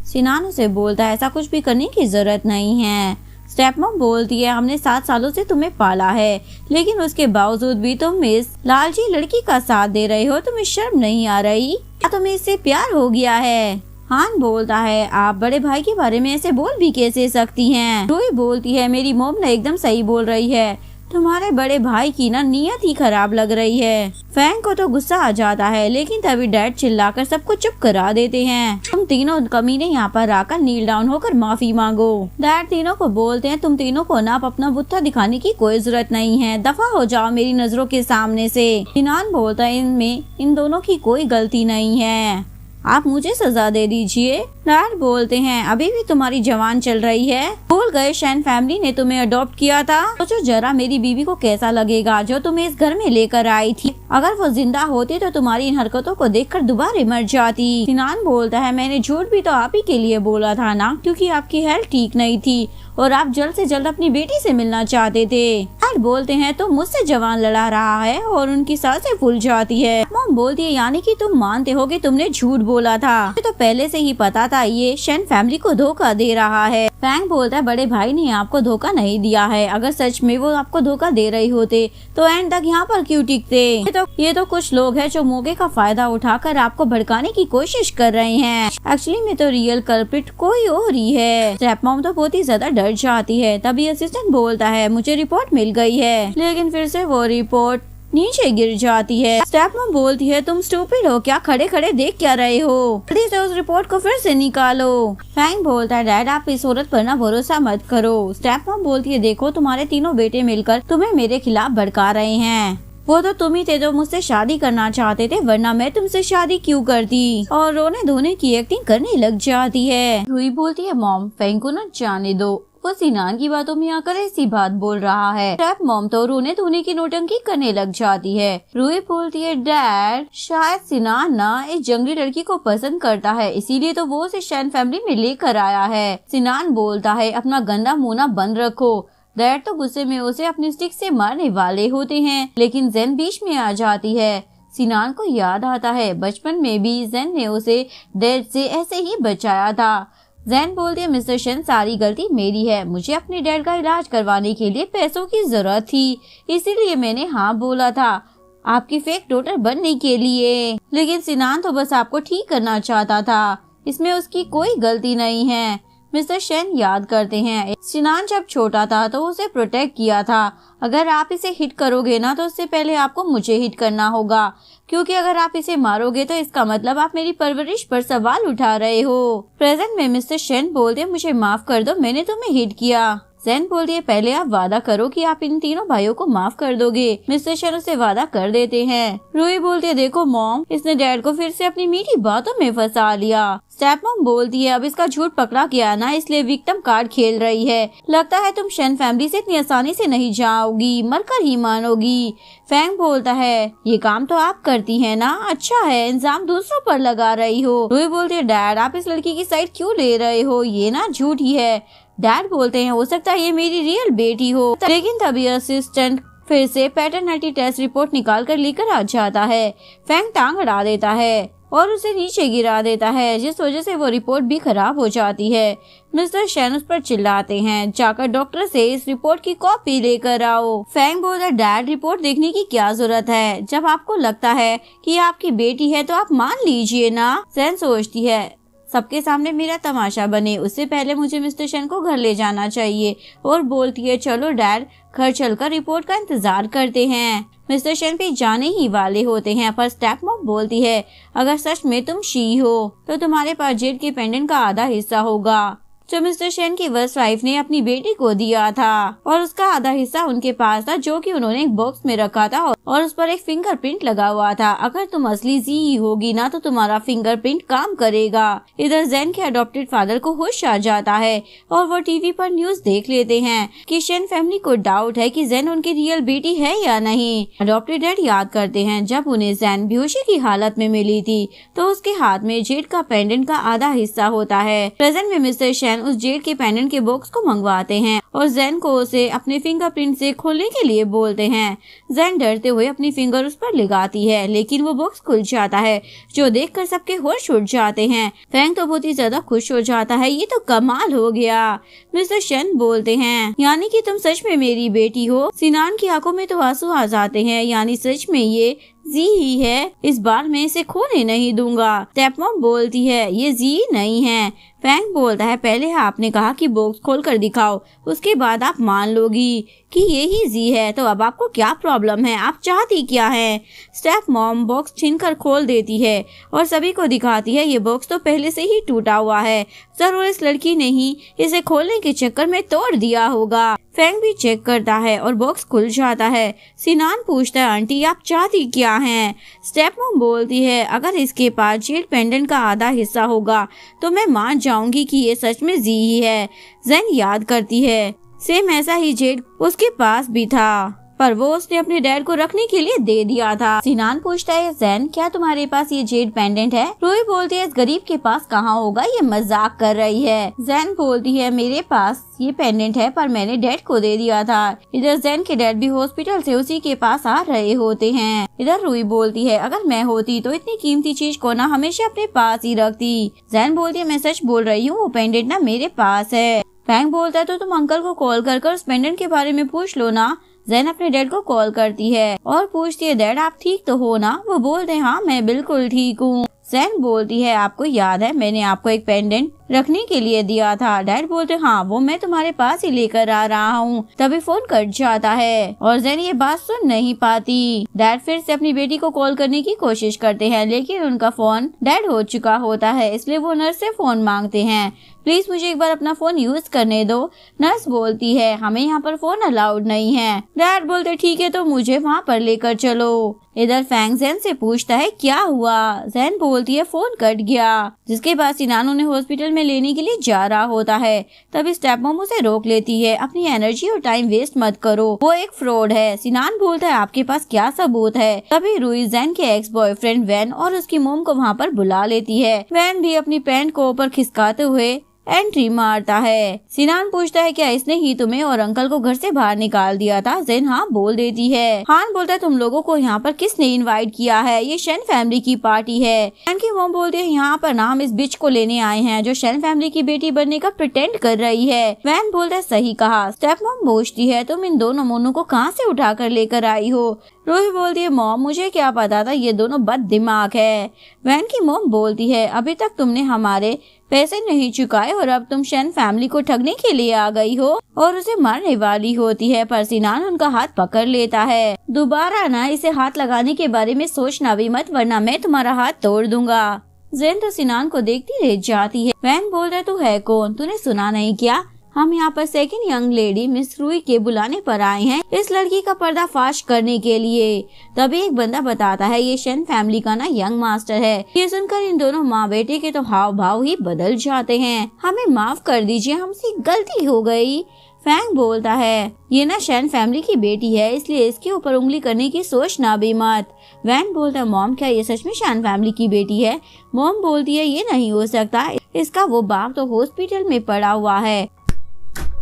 सिनान उसे बोलता है ऐसा कुछ भी करने की जरूरत नहीं है। स्टेप मॉम बोलती है हमने 7 सालों से तुम्हें पाला है, लेकिन उसके बावजूद भी तुम इस लालची लड़की का साथ दे रहे हो, तुम्हें शर्म नहीं आ रही, क्या तुम्हें इससे प्यार हो गया है। हान बोलता है आप बड़े भाई के बारे में ऐसे बोल भी कैसे सकती हैं। रूही बोलती है मेरी मॉम ने एकदम सही बोल रही है, तुम्हारे बड़े भाई की ना नीयत ही खराब लग रही है। फैंग को तो गुस्सा आ जाता है, लेकिन तभी डैड चिल्लाकर सबको चुप करा देते हैं। तुम तीनों कमीने यहाँ पर आकर नील डाउन होकर माफी मांगो। डैड तीनों को बोलते हैं तुम तीनों को ना अपना बुत्था दिखाने की कोई जरूरत नहीं है, दफा हो जाओ मेरी नजरों के सामने से। सिनान बोलता है इनमें इन दोनों की कोई गलती नहीं है, आप मुझे सजा दे दीजिए। डैड बोलते हैं अभी भी तुम्हारी जवान चल रही है, भूल गए शैन फैमिली ने तुम्हें अडॉप्ट किया था। सोचो जरा मेरी बीवी को कैसा लगेगा जो तुम्हें इस घर में लेकर आई थी, अगर वो जिंदा होती तो तुम्हारी इन हरकतों को देखकर दोबारा मर जाती। सिनान बोलता है मैंने झूठ भी तो आप ही के लिए बोला था ना, क्योंकि आपकी हेल्थ ठीक नहीं थी और आप जल्द से जल्द अपनी बेटी से मिलना चाहते थे। डैड बोलते हैं तुम मुझसे जवान लड़ा रहा है और उनकी सांसें फूल जाती है। मॉम बोलती है यानी कि तुम मानते हो कि तुमने झूठ बोला था, मुझे तो पहले से ही पता था ये शैन फैमिली को धोखा दे रहा है। फैंग बोलता है बड़े भाई ने आपको धोखा नहीं दिया है, अगर सच में वो आपको धोखा दे रहे होते तो एंड तक यहाँ पर क्यों टिकते। ये तो कुछ लोग हैं जो मौके का फायदा उठाकर आपको भड़काने की कोशिश कर रहे हैं। एक्चुअली में तो रियल कल्प्रिट कोई और ही है। स्टेप मॉम तो बहुत ही ज्यादा डर जाती है। तभी असिस्टेंट बोलता है मुझे रिपोर्ट मिल गई है, लेकिन फिर से वो रिपोर्ट नीचे गिर जाती है। स्टेप मॉम बोलती है तुम स्टूपिड हो क्या, खड़े खड़े देख क्या रहे हो, जल्दी से उस रिपोर्ट को फिर से निकालो। फैंग बोलता है डैड आप इस औरत पर ना भरोसा मत करो। स्टेप मॉम बोलती है देखो तुम्हारे तीनों बेटे मिलकर तुम्हें मेरे खिलाफ भड़का रहे हैं, वो तो तुम ही थे जो मुझसे शादी करना चाहते थे, वरना मैं तुमसे शादी क्यों करती। और रोने धोने की एक्टिंग करने लग जाती है। रूही बोलती है मॉम फैंग को न जाने दो, वो सिनान की बातों में आकर ऐसी बात बोल रहा है। स्टेप मॉम तो रोने धोने की नौटंकी करने लग जाती है। रूही बोलती है डैड शायद सिनान ना इस जंगली लड़की को पसंद करता है, इसीलिए तो वो उसे शैन फैमिली में लेकर आया है। सिनान बोलता है अपना गंदा मुंह बंद रखो। डैड तो गुस्से में उसे अपनी स्टिक से मारने वाले होते हैं, लेकिन ज़ेन बीच में आ जाती है। सिनान को याद आता है बचपन में भी ज़ेन ने उसे डैड से ऐसे ही बचाया था। ज़ेन बोलती है मिस्टर शेन सारी गलती मेरी है, मुझे अपने डैड का इलाज करवाने के लिए पैसों की जरूरत थी, इसीलिए मैंने हाँ बोला था आपकी फेक डॉटर बनने के लिए, लेकिन सिनान तो बस आपको ठीक करना चाहता था। इसमें उसकी कोई गलती नहीं है। मिस्टर शेन याद करते हैं, सिनान जब छोटा था तो उसे प्रोटेक्ट किया था। अगर आप इसे हिट करोगे ना तो उससे पहले आपको मुझे हिट करना होगा, क्योंकि अगर आप इसे मारोगे तो इसका मतलब आप मेरी परवरिश पर सवाल उठा रहे हो। प्रेजेंट में मिस्टर शेन बोलते, मुझे माफ कर दो, मैंने तुम्हें हिट किया। जैन बोलती है, पहले आप वादा करो कि आप इन तीनों भाइयों को माफ कर दोगे। मिस्टर शेन उसे वादा कर देते हैं। रूही बोलती है, देखो मॉम, इसने डैड को फिर से अपनी मीठी बातों में फंसा लिया। स्टेप मॉम बोलती है, अब इसका झूठ पकड़ा गया ना, इसलिए विक्टिम कार्ड खेल रही है। लगता है तुम शेन फैमिली से इतनी आसानी से नहीं जाओगी, मरकर ही मानोगी। फैंग बोलता है, ये काम तो आप करती है ना, अच्छा है, इंजाम दूसरों पर लगा रही हो। रूही बोलती है, डैड आप इस लड़की की साइड क्यों ले रहे हो, ये ना झूठ ही है। डैड बोलते हैं, हो सकता है ये मेरी रियल बेटी हो। लेकिन तभी असिस्टेंट फिर से पैटर्निटी टेस्ट रिपोर्ट निकाल कर लेकर आ जाता है। फैंग टांग अड़ा देता है और उसे नीचे गिरा देता है, जिस वजह से वो रिपोर्ट भी खराब हो जाती है। मिस्टर शेन उस पर चिल्लाते हैं, जाकर डॉक्टर से इस रिपोर्ट की कॉपी लेकर आओ। फैंग बोलता है, डैड रिपोर्ट देखने की क्या जरूरत है, जब आपको लगता है कि आपकी बेटी है तो आप मान लीजिए ना। शेन सोचती है, सबके सामने मेरा तमाशा बने उससे पहले मुझे मिस्टर शेन को घर ले जाना चाहिए, और बोलती है, चलो डैड घर चलकर रिपोर्ट का इंतजार करते हैं। मिस्टर शेन भी जाने ही वाले होते हैं, पर स्टेप मॉम बोलती है, अगर सच में तुम शी हो तो तुम्हारे पास जेड के पेंडेंट का आधा हिस्सा होगा जो मिस्टर शेन की फर्स्ट वाइफ ने अपनी बेटी को दिया था, और उसका आधा हिस्सा उनके पास था जो कि उन्होंने एक बॉक्स में रखा था और उस पर एक फिंगरप्रिंट लगा हुआ था। अगर तुम असली जी ही होगी ना तो तुम्हारा फिंगरप्रिंट काम करेगा। इधर जैन के अडॉप्टेड फादर को होश आ जाता है और वो टीवी पर न्यूज देख लेते हैं कि शेन फैमिली को डाउट है कि जैन उनकी रियल बेटी है या नहीं। अडॉप्टेड डैड याद करते हैं, जब उन्हें जैन बेहोशी की हालत में मिली थी तो उसके हाथ में जेड का पेंडेंट का आधा हिस्सा होता है। प्रेजेंट में मिस्टर शेन उस जेड के पेंडेंट के बॉक्स को मंगवाते हैं और जैन को उसे अपने फिंगरप्रिंट से खोलने के लिए बोलते हैं। जैन डरते हुए अपनी फिंगर उस पर लगाती है, लेकिन वो बॉक्स खुल जाता है, जो देखकर सबके होश उड़ जाते हैं। फैंग तो बहुत ही ज्यादा खुश हो जाता है, ये तो कमाल हो गया। मिस्टर शेन बोलते हैं, यानी कि तुम सच में मेरी बेटी हो। सिनान की आंखों में तो आंसू आ जाते हैं, यानी सच में ये जी ही है, इस बार मैं इसे खोने नहीं दूंगा। स्टेपमॉम बोलती है, ये जी नहीं है। फैंग बोलता है, पहले आपने कहा कि बॉक्स खोल कर दिखाओ, उसके बाद आप मान लोगी कि ये ही जी है, तो अब आपको क्या प्रॉब्लम है, आप चाहती क्या है। स्टेप मॉम बॉक्स छीनकर खोल देती है और सभी को दिखाती है, ये बॉक्स तो पहले से ही टूटा हुआ है, जरूर इस लड़की ने ही इसे खोलने के चक्कर में तोड़ दिया होगा। फैंग भी चेक करता है और बॉक्स खुल जाता है। सिनान पूछता है, आंटी आप चाहती क्या हैं? स्टेप मॉम बोलती है, अगर इसके पास जेड पेंडेंट का आधा हिस्सा होगा तो मैं मान जाऊंगी कि ये सच में जी ही है। जैन याद करती है, सेम ऐसा ही जेड उसके पास भी था, पर वो उसने अपने डैड को रखने के लिए दे दिया था। सिनान पूछता है, जैन क्या तुम्हारे पास ये जेड पेंडेंट है? रूही बोलती है, इस गरीब के पास कहाँ होगा, ये मजाक कर रही है। जैन बोलती है, मेरे पास ये पेंडेंट है पर मैंने डैड को दे दिया था। इधर जैन के डैड भी हॉस्पिटल से उसी के पास आ रहे होते हैं। इधर रूही बोलती है, अगर मैं होती तो इतनी कीमती चीज को ना हमेशा अपने पास ही रखती। जैन बोलती है, मैं सच बोल रही हूँ, वो पेंडेंट ना मेरे पास है। फैंग बोलता है, तो तुम अंकल को कॉल कर उस पेंडेंट के बारे में पूछ लो ना। जैन अपने डैड को कॉल करती है और पूछती है, डैड आप ठीक तो हो ना? वो बोलते हैं, हाँ मैं बिल्कुल ठीक हूँ। जैन बोलती है, आपको याद है मैंने आपको एक पेंडेंट रखने के लिए दिया था? डैड बोलते हैं, हाँ वो मैं तुम्हारे पास ही लेकर आ रहा हूँ। तभी फोन कट जाता है और जैन ये बात सुन नहीं पाती। डैड फिर से अपनी बेटी को कॉल करने की कोशिश करते हैं, लेकिन उनका फोन डेड हो चुका होता है, इसलिए वो नर्स से फोन मांगते हैं, प्लीज मुझे एक बार अपना फोन यूज करने दो। नर्स बोलती है, हमें यहाँ पर फोन अलाउड नहीं है। डैड बोलते, ठीक है तो मुझे वहाँ पर लेकर चलो। इधर फैंग जैन से पूछता है, क्या हुआ? जैन बोलती है, फोन कट गया, जिसके बाद सिनान उन्हें हॉस्पिटल में लेने के लिए जा रहा होता है। तभी स्टेपमॉम उसे रोक लेती है, अपनी एनर्जी और टाइम वेस्ट मत करो, वो एक फ्रॉड है। सिनान बोलता है, आपके पास क्या सबूत है? तभी रूही जैन के एक्स बॉयफ्रेंड वैन और उसकी मोम को वहाँ पर बुला लेती है। वैन भी अपनी पैंट को ऊपर खिसकाते हुए एंट्री मारता है। सिनान पूछता है क्या इसने ही तुम्हें और अंकल को घर से बाहर निकाल दिया था? जेन हाँ बोल देती है। हान बोलता है तुम लोगों को यहाँ पर किसने इनवाइट किया है? ये शेन फैमिली की पार्टी है। वैन की मॉम बोलती है यहाँ पर ना हम इस बिच को लेने आए हैं जो शेन फैमिली की बेटी बनने का प्रिटेंड कर रही है। वैन बोलता है सही कहा। स्टेप मॉम पूछती है तुम इन दोनों मोनू को कहाँ से उठा कर लेकर आई हो? रूही बोलती है मॉम मुझे क्या पता था ये दोनों बद दिमाग है। वैन की मॉम बोलती है अभी तक तुमने हमारे पैसे नहीं चुकाए और अब तुम शेन फैमिली को ठगने के लिए आ गई हो और उसे मारने वाली होती है, पर सिनान उनका हाथ पकड़ लेता है। दोबारा ना इसे हाथ लगाने के बारे में सोचना भी मत वरना मैं तुम्हारा हाथ तोड़ दूंगा। जेन तो सिनान को देखती रह जाती है। वैन बोल रहा तू है कौन? तूने सुना नहीं क्या? हम यहाँ पर second young lady miss Ruhi के बुलाने पर आए हैं इस लड़की का पर्दाफाश करने के लिए। तभी एक बंदा बताता है ये शेन फैमिली का ना यंग मास्टर है। ये सुनकर इन दोनों माँ बेटे के तो हाव भाव ही बदल जाते हैं। हमें माफ कर दीजिए, हमसे गलती हो गई। फैंग बोलता है ये ना शेन फैमिली की बेटी है इसलिए इसके ऊपर उंगली करने की सोचना भी मत। वैन बोलता है मॉम क्या ये सच में शेन फैमिली की बेटी है? मॉम बोलती है ये नहीं हो सकता, इसका वो बाप तो हॉस्पिटल में पड़ा हुआ है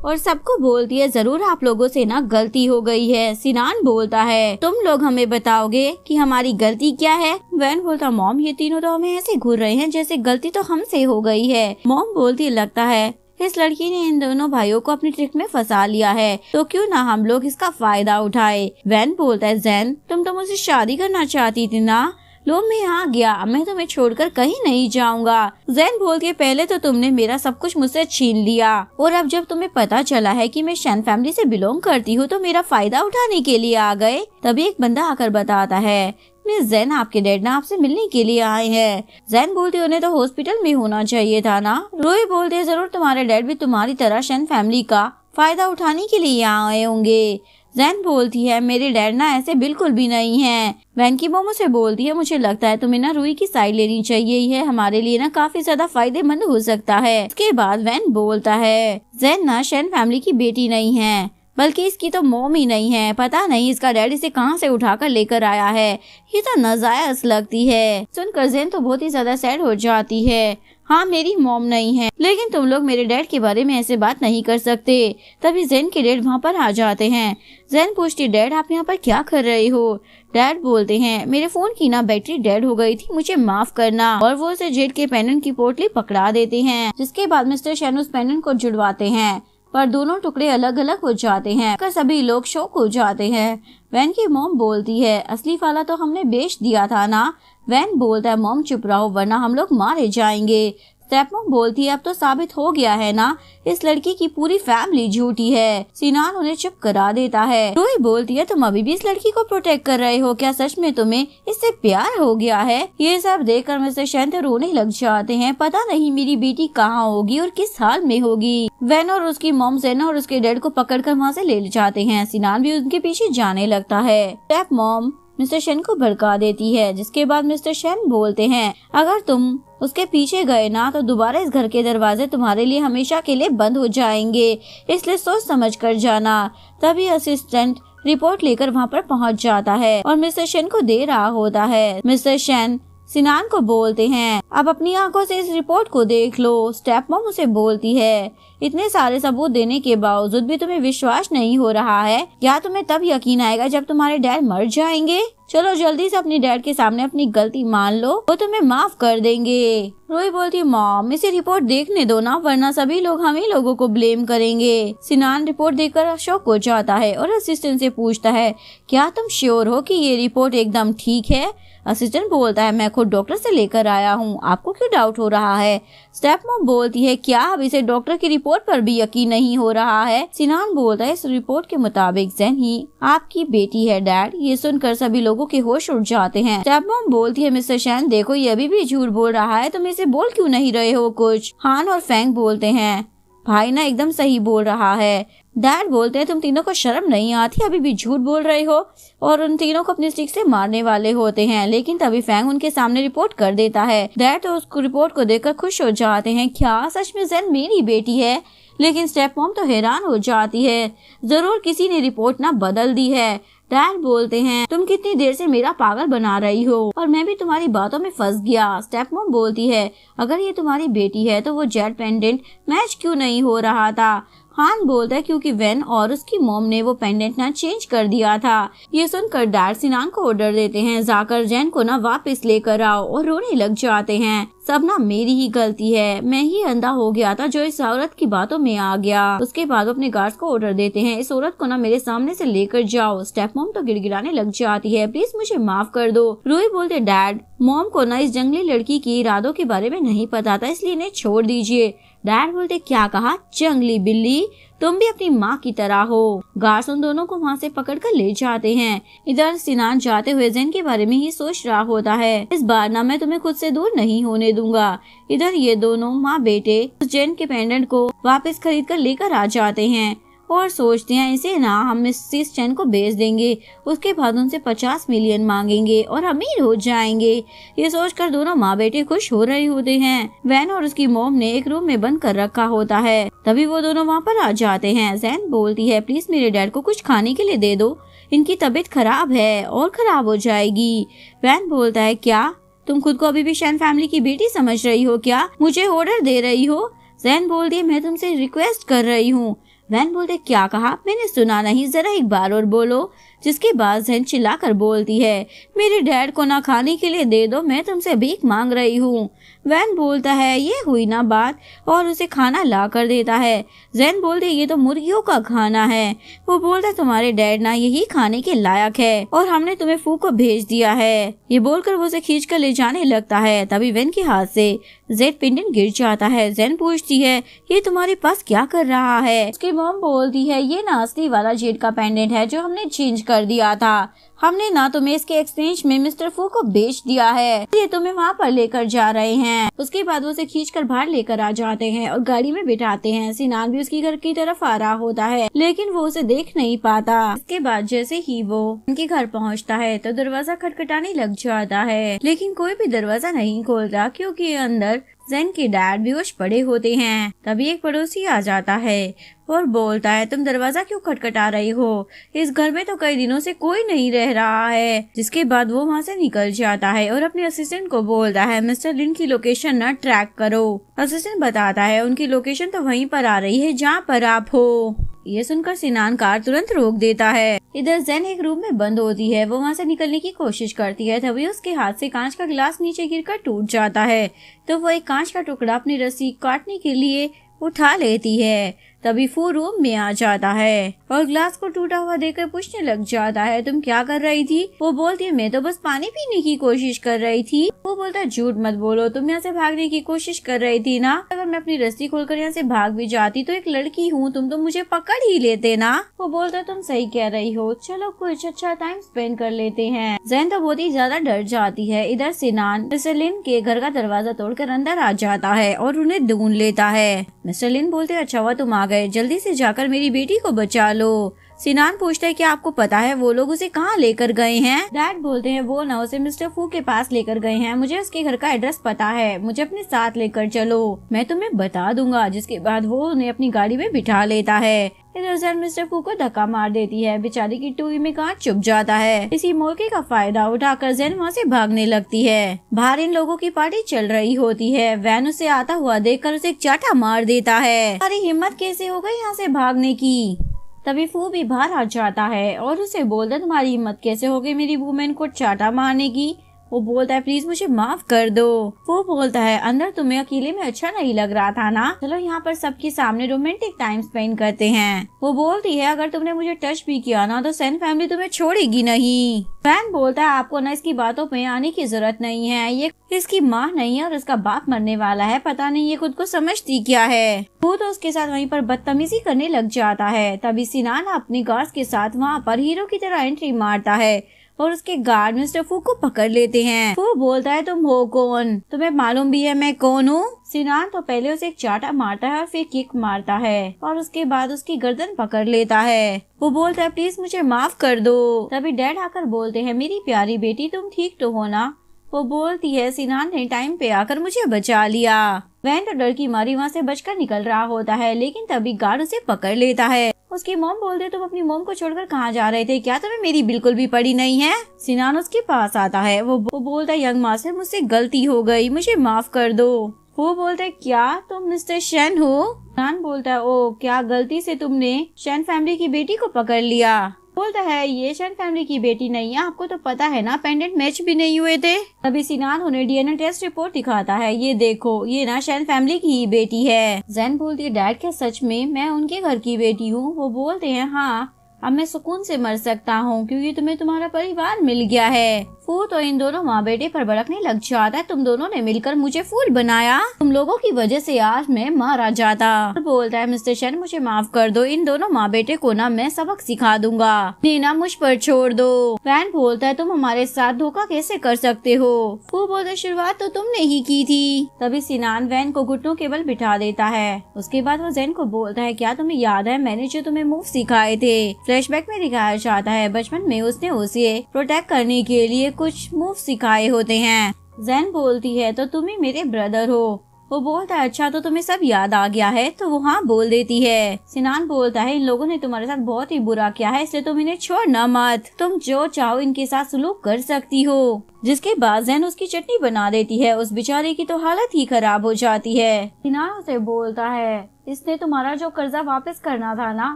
और सबको बोलती है जरूर आप लोगों से ना गलती हो गई है। सिनान बोलता है तुम लोग हमें बताओगे कि हमारी गलती क्या है? वैन बोलता मॉम ये तीनों तो हमें ऐसे घूर रहे हैं जैसे गलती तो हमसे हो गई है। मॉम बोलती लगता है इस लड़की ने इन दोनों भाइयों को अपनी ट्रिक में फंसा लिया है तो क्यों ना हम लोग इसका फायदा उठाए। वैन बोलता है जैन तुम तो मुझसे शादी करना चाहती थी ना? लो मैं आ गया, मैं तुम्हें छोड़कर कहीं नहीं जाऊंगा। जैन बोलती है पहले तो तुमने मेरा सब कुछ मुझसे छीन लिया और अब जब तुम्हें पता चला है कि मैं शेन फैमिली से बिलोंग करती हूँ तो मेरा फायदा उठाने के लिए आ गए। तभी एक बंदा आकर बताता है मिस जैन आपके डैड ना आपसे मिलने के लिए आए हैं। जैन बोलती उन्हें तो हॉस्पिटल में होना चाहिए था ना। रूही बोलती है जरूर तुम्हारे डैड भी तुम्हारी तरह शेन फैमिली का फायदा उठाने के लिए आए होंगे। जैन बोलती है मेरे डैड ना ऐसे बिल्कुल भी नहीं हैं। वैन की मॉम से बोलती है मुझे लगता है तुम्हें ना रूही की साइड लेनी चाहिए, है हमारे लिए ना काफी ज्यादा फायदेमंद हो सकता है। उसके बाद वैन बोलता है जैन ना शेन फैमिली की बेटी नहीं है बल्कि इसकी तो मॉम ही नहीं है। पता नहीं इसका डैड इसे कहाँ से उठाकर लेकर आया है, ये तो नाजायज लगती है। सुनकर जैन तो बहुत ही ज्यादा सैड हो जाती है। हाँ मेरी मॉम नहीं है लेकिन तुम लोग मेरे डैड के बारे में ऐसे बात नहीं कर सकते। तभी जैन के डैड वहाँ पर आ जाते हैं। जैन पूछती डैड आप यहाँ पर क्या कर रहे हो? डैड बोलते हैं मेरे फोन की ना बैटरी डेड हो गई थी, मुझे माफ करना। और वो उसे जेड के पेंडेंट की पोटली पकड़ा देते हैं जिसके बाद मिस्टर शेन उस पेंडेंट को जुड़वाते हैं पर दोनों टुकड़े अलग अलग हो जाते हैं। सभी लोग शौक हो जाते हैं। वैन की मॉम बोलती है असली वाला तो हमने बेच दिया था ना। वैन बोलता है मॉम चुप रहो वरना हम लोग मारे जाएंगे। स्टेप मॉम बोलती है अब तो साबित हो गया है ना इस लड़की की पूरी फैमिली झूठी है। सिनान उन्हें चुप करा देता है। रूही बोलती है तुम अभी भी इस लड़की को प्रोटेक्ट कर रहे हो क्या? सच में तुम्हें इससे प्यार हो गया है? ये सब देखकर मिस्टर शेन तो रोने लग जाते हैं। पता नहीं मेरी बेटी कहाँ होगी और किस हाल में होगी। वैन और उसकी मॉम जेना और उसके डैड को पकड़कर वहाँ से ले जाते हैं। सिनान भी उनके पीछे जाने लगता है। स्टेप मॉम मिस्टर शेन को भड़का देती है जिसके बाद मिस्टर शेन बोलते हैं अगर तुम उसके पीछे गए ना तो दोबारा इस घर के दरवाजे तुम्हारे लिए हमेशा के लिए बंद हो जाएंगे, इसलिए सोच समझ कर जाना। तभी असिस्टेंट रिपोर्ट लेकर वहाँ पर पहुँच जाता है और मिस्टर शेन को दे रहा होता है। मिस्टर शेन सिनान को बोलते हैं अब अपनी आंखों से इस रिपोर्ट को देख लो। स्टेप मॉम उसे बोलती है इतने सारे सबूत देने के बावजूद भी तुम्हें विश्वास नहीं हो रहा है, या तुम्हें तब यकीन आएगा जब तुम्हारे डैड मर जाएंगे। चलो जल्दी से अपनी डैड के सामने अपनी गलती मान लो, वो तुम्हें माफ कर देंगे। रूही बोलती मॉम इसे रिपोर्ट देखने दो ना वरना सभी लोग हम ही लोगों को ब्लेम करेंगे। सिनान रिपोर्ट देखकर शॉक हो जाता है और असिस्टेंट से पूछता है क्या तुम श्योर हो कि ये रिपोर्ट एकदम ठीक है? असिस्टेंट बोलता है मैं खुद डॉक्टर से लेकर आया हूँ, आपको क्यों डाउट हो रहा है? स्टेप मॉम बोलती है क्या अब इसे डॉक्टर की रिपोर्ट पर भी यकीन नहीं हो रहा है? सिनान बोलता है इस रिपोर्ट के मुताबिक जैन ही आपकी बेटी है डैड। ये सुनकर सभी लोगों के होश उड़ जाते हैं। स्टेप मॉम बोलती है मिस्टर शेन देखो ये अभी भी झूठ बोल रहा है, तुम इसे बोल क्यों नहीं रहे हो कुछ? हान और फैंग बोलते हैं भाई ना एकदम सही बोल रहा है। डैड बोलते हैं तुम तीनों को शर्म नहीं आती, अभी भी झूठ बोल रहे हो, और उन तीनों को अपनी स्टिक से मारने वाले होते हैं। लेकिन तभी फैंग उनके सामने रिपोर्ट कर देता है। डैड तो उस रिपोर्ट को देखकर खुश हो जाते हैं, क्या सच में जैन मेरी बेटी है? लेकिन स्टेप मॉम तो हैरान हो जाती है, जरूर किसी ने रिपोर्ट ना बदल दी है। डैड बोलते हैं तुम कितनी देर से मेरा पागल बना रही हो और मैं भी तुम्हारी बातों में फंस गया। स्टेप मॉम बोलती है अगर ये तुम्हारी बेटी है तो वो जेड पेंडेंट मैच क्यों नहीं हो रहा था। हान बोलता है क्योंकि वैन और उसकी मॉम ने वो पेंडेंट ना चेंज कर दिया था। ये सुनकर डैड सिनान को ऑर्डर देते हैं जाकर जैन को ना वापस लेकर आओ और रोने लग जाते हैं। सब ना मेरी ही गलती है, मैं ही अंधा हो गया था जो इस औरत की बातों में आ गया। उसके बाद अपने गार्ड्स को ऑर्डर देते हैं इस औरत को ना मेरे सामने से लेकर जाओ। स्टेप मॉम तो गिड़गिड़ाने लग जाती है प्लीज मुझे माफ कर दो। रूही बोलते डैड मॉम को ना इस जंगली लड़की की इरादों के बारे में नहीं पता था इसलिए इन्हें छोड़ दीजिए। डैड बोलते क्या कहा जंगली बिल्ली, तुम भी अपनी माँ की तरह हो। गार्ड्स उन दोनों को वहाँ से पकड़कर ले जाते हैं। इधर सिनान जाते हुए जैन के बारे में ही सोच रहा होता है इस बार ना मैं तुम्हें खुद से दूर नहीं होने दूंगा। इधर ये दोनों माँ बेटे उस जैन के पेंडेंट को वापस खरीद कर लेकर आ जाते हैं और सोचते हैं इसे ना हम मिसेस चैन को बेच देंगे, उसके बाद उनसे 50 मिलियन मांगेंगे और अमीर हो जाएंगे। ये सोचकर दोनों माँ बेटे खुश हो रहे होते हैं। वैन और उसकी मॉम ने एक रूम में बंद कर रखा होता है तभी वो दोनों वहाँ पर आ जाते हैं। जैन बोलती है प्लीज मेरे डैड को कुछ खाने के लिए दे दो, इनकी तबीयत खराब है और खराब हो जाएगी। वैन बोलता है क्या तुम खुद को अभी भी शैन फैमिली की बेटी समझ रही हो क्या, मुझे ऑर्डर दे रही हो। जैन बोलती है मैं तुमसे रिक्वेस्ट कर रही हूँ। वैन बोलते क्या कहा मैंने सुना नहीं, जरा एक बार और बोलो। जिसके बाद जैन चिल्लाकर बोलती है मेरे डैड को ना खाने के लिए दे दो, मैं तुमसे भीख मांग रही हूँ। वैन बोलता है ये हुई ना बात और उसे खाना ला कर देता है। जैन बोलते ये तो मुर्गियों का खाना है। वो बोलता तुम्हारे डैड ना यही खाने के लायक है और हमने तुम्हें फू को भेज दिया है। ये बोलकर वो उसे खींच कर ले जाने लगता है तभी वैन के हाथ से जेड पेंडेंट गिर जाता है। जैन पूछती है ये तुम्हारे पास क्या कर रहा है। उसकी मॉम बोलती है ये ना असली वाला जेड का पेंडेंट है जो हमने चेंज कर दिया था, हमने ना तुम्हें इसके एक्सचेंज में मिस्टर फू को बेच दिया है, ये तुम्हें वहाँ पर लेकर जा रहे हैं। उसके बाद वो उसे खींचकर बाहर लेकर आ जाते हैं और गाड़ी में बिठाते हैं। सिनान भी उसकी घर की तरफ आ रहा होता है लेकिन वो उसे देख नहीं पाता। इसके बाद जैसे ही वो उनके घर पहुँचता है तो दरवाजा खटखटाने लग जाता है लेकिन कोई भी दरवाजा नहीं खोलता क्योंकि अंदर जैन के डैड बेहोश पड़े होते हैं। तभी एक पड़ोसी आ जाता है और बोलता है तुम दरवाजा क्यों खटखटा रही हो, इस घर में तो कई दिनों से कोई नहीं रह रहा है। जिसके बाद वो वहाँ से निकल जाता है और अपने असिस्टेंट को बोलता है मिस्टर लिन की लोकेशन न ट्रैक करो। असिस्टेंट बताता है उनकी लोकेशन तो वहीं पर आ रही है जहाँ पर आप हो। ये सुनकर सिनान कार तुरंत रोक देता है। इधर जैन एक रूम में बंद होती है, वो वहाँ से निकलने की कोशिश करती है तभी उसके हाथ से कांच का गिलास नीचे गिरकर टूट जाता है तो वो एक कांच का टुकड़ा अपनी रस्सी काटने के लिए उठा लेती है। तभी फू रूम में आ जाता है और ग्लास को टूटा हुआ देखकर पूछने लग जाता है तुम क्या कर रही थी। वो बोलती है मैं तो बस पानी पीने की कोशिश कर रही थी। वो बोलता है झूठ मत बोलो, तुम यहाँ से भागने की कोशिश कर रही थी ना, अगर मैं अपनी रस्सी खोलकर यहाँ से भाग भी जाती तो एक लड़की हूँ, तुम तो मुझे पकड़ ही लेते ना। वो बोलता है तुम सही कह रही हो, चलो कुछ अच्छा टाइम स्पेंड कर लेते हैं। जैन तो बहुत ही ज्यादा डर जाती है। इधर सिनान मिस्टर लिन के घर का दरवाजा तोड़कर अंदर आ जाता है और उन्हें ढूंढ लेता है। मिस्टर लिन बोलते अच्छा हुआ तुम आ गए, जल्दी से जाकर मेरी बेटी को बचा लो। सिनान पूछता है कि आपको पता है वो लोग उसे कहाँ लेकर गए हैं। डैड बोलते हैं वो ना उसे मिस्टर फू के पास लेकर गए हैं, मुझे उसके घर का एड्रेस पता है, मुझे अपने साथ लेकर चलो, मैं तुम्हें बता दूंगा। जिसके बाद वो उन्हें अपनी गाड़ी में बिठा लेता है। इधर जैन मिस्टर फू को धक्का मार देती है, बेचारी की टूई में कांच चुभ जाता है। इसी मौके का फायदा उठाकर जैन वहाँ से भागने लगती है। बाहर इन लोगों की पार्टी चल रही होती है। वैन उसे आता हुआ देखकर उसे एक चाटा मार देता है। अरे हिम्मत कैसे हो गई यहाँ से भागने की। तभी फू भी बाहर आ जाता है और उसे बोलता है तुम्हारी हिम्मत कैसे हो गई मेरी वुमेन को चाटा मारने की। वो बोलता है प्लीज मुझे माफ कर दो। वो बोलता है अंदर तुम्हें अकेले में अच्छा नहीं लग रहा था ना, चलो यहाँ पर सबके सामने रोमांटिक टाइम स्पेंड करते हैं। वो बोलती है अगर तुमने मुझे टच भी किया ना तो सैन फैमिली तुम्हें छोड़ेगी नहीं। फैन बोलता है आपको ना इसकी बातों पे आने की जरूरत नहीं है, ये इसकी माँ नहीं है और इसका बाप मरने वाला है, पता नहीं ये खुद को समझती क्या है। वो तो उसके साथ वहीं पर बदतमीजी करने लग जाता है। तभी सिनान अपने गार्ड्स के साथ वहाँ पर हीरो की तरह एंट्री मारता है और उसके गार्ड मिस्टर फू को पकड़ लेते हैं। वो बोलता है तुम हो कौन, तुम्हें मालूम भी है मैं कौन हूँ। सिनान तो पहले उसे एक चाटा मारता है और फिर किक मारता है और उसके बाद उसकी गर्दन पकड़ लेता है। वो बोलता है प्लीज मुझे माफ कर दो। तभी डैड आकर बोलते हैं मेरी प्यारी बेटी तुम ठीक तो हो ना। वो बोलती है सिनान ने टाइम पे आकर मुझे बचा लिया। वैन तो डर की मारी वहाँ से बचकर निकल रहा होता है लेकिन तभी गार्ड उसे पकड़ लेता है। उसकी मॉम बोलते तुम अपनी मॉम को छोड़कर कहाँ जा रहे थे, क्या तुम्हें मेरी बिल्कुल भी पड़ी नहीं है। सिनान उसके पास आता है। वो बोलता है यंग मास्टर मुझसे गलती हो गई, मुझे माफ कर दो। वो बोलता है क्या तुम मिस्टर शेन हो। सिनान बोलता है ओ क्या गलती से तुमने शेन फैमिली की बेटी को पकड़ लिया। बोलता है ये शेन फैमिली की बेटी नहीं है, आपको तो पता है ना पेंडेंट मैच भी नहीं हुए थे। तभी सिनान उन्हें डीएनए टेस्ट रिपोर्ट दिखाता है, ये देखो ये ना शेन फैमिली की ही बेटी है। जैन बोलती है डैड क्या सच में मैं उनके घर की बेटी हूँ। वो बोलते हैं हाँ अब मैं सुकून से मर सकता हूँ क्योंकि तुम्हें तुम्हारा परिवार मिल गया है। फू तो इन दोनों माँ बेटे पर भड़कने लग जाता है, तुम दोनों ने मिलकर मुझे फूल बनाया, तुम लोगों की वजह से आज मैं मारा जाता। बोलता है मिस्टर शेन मुझे माफ कर दो, इन दोनों माँ बेटे को ना मैं सबक सिखा दूंगा, ना मुझ पर छोड़ दो। वैन बोलता है तुम हमारे साथ धोखा कैसे कर सकते हो। फू बोलता है शुरुआत तो तुमने ही की थी। तभी सिनान वैन को घुटनों के बल बिठा देता है। उसके बाद वो जैन को बोलता है क्या तुम्हें याद है मैंने जो तुम्हें मूव सिखाए थे। फ्लैशबैक में दिखाया जाता है बचपन में उसने उसे प्रोटेक्ट करने के लिए कुछ मूव सिखाए होते हैं। जैन बोलती है तो तुम ही मेरे ब्रदर हो। वो बोलता है अच्छा तो तुम्हें सब याद आ गया है। तो वो हाँ बोल देती है। सिनान बोलता है इन लोगों ने तुम्हारे साथ बहुत ही बुरा किया है इसलिए तुम इन्हें छोड़ना मत, तुम जो चाहो इनके साथ सलूक कर सकती हो। जिसके बाद जैन उसकी चटनी बना देती है। उस बेचारे की तो हालत ही खराब हो जाती है। सिनान उसे बोलता है इसने तुम्हारा जो कर्जा वापस करना था ना,